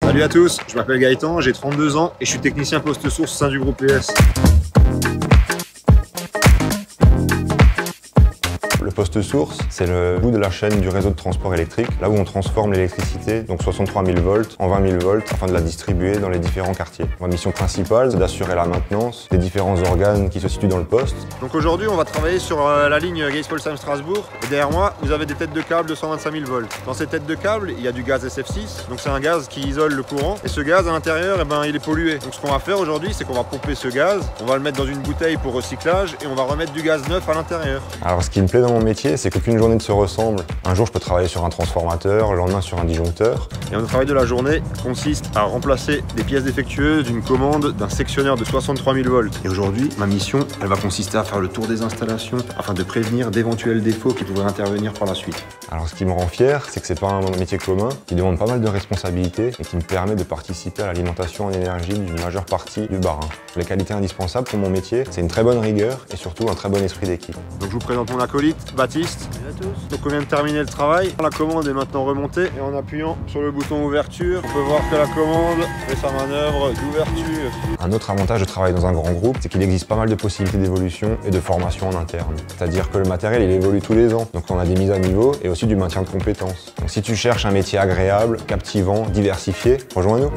Salut à tous, je m'appelle Gaëtan, j'ai 32 ans et je suis technicien poste source au sein du groupe ES. Le poste source, c'est le bout de la chaîne du réseau de transport électrique, là où on transforme l'électricité, donc 63 000 volts, en 20 000 volts, afin de la distribuer dans les différents quartiers. Ma mission principale, c'est d'assurer la maintenance des différents organes qui se situent dans le poste. Donc aujourd'hui, on va travailler sur la ligne Geispolsheim-Strasbourg. Et derrière moi, vous avez des têtes de câble de 125 000 volts. Dans ces têtes de câble, il y a du gaz SF6, donc c'est un gaz qui isole le courant. Et ce gaz à l'intérieur, il est pollué. Donc ce qu'on va faire aujourd'hui, c'est qu'on va pomper ce gaz, on va le mettre dans une bouteille pour recyclage et on va remettre du gaz neuf à l'intérieur. Alors ce qui me plaît dans mon métier, c'est qu'aucune journée ne se ressemble. Un jour, je peux travailler sur un transformateur, le lendemain sur un disjoncteur. Et notre travail de la journée consiste à remplacer des pièces défectueuses d'une commande d'un sectionneur de 63 000 volts. Et aujourd'hui, ma mission, elle va consister à faire le tour des installations afin de prévenir d'éventuels défauts qui pourraient intervenir par la suite. Alors ce qui me rend fier, c'est que c'est pas un métier commun, qui demande pas mal de responsabilités et qui me permet de participer à l'alimentation en énergie d'une majeure partie du Bas-Rhin. Les qualités indispensables pour mon métier, c'est une très bonne rigueur et surtout un très bon esprit d'équipe. Donc je vous présente mon acolyte, Baptiste. Salut à tous. Donc on vient de terminer le travail. La commande est maintenant remontée et en appuyant sur le bouton ouverture, on peut voir que la commande fait sa manœuvre d'ouverture. Un autre avantage de travailler dans un grand groupe, c'est qu'il existe pas mal de possibilités d'évolution et de formation en interne. C'est-à-dire que le matériel, il évolue tous les ans. Donc on a des mises à niveau et aussi du maintien de compétences. Donc si tu cherches un métier agréable, captivant, diversifié, rejoins-nous.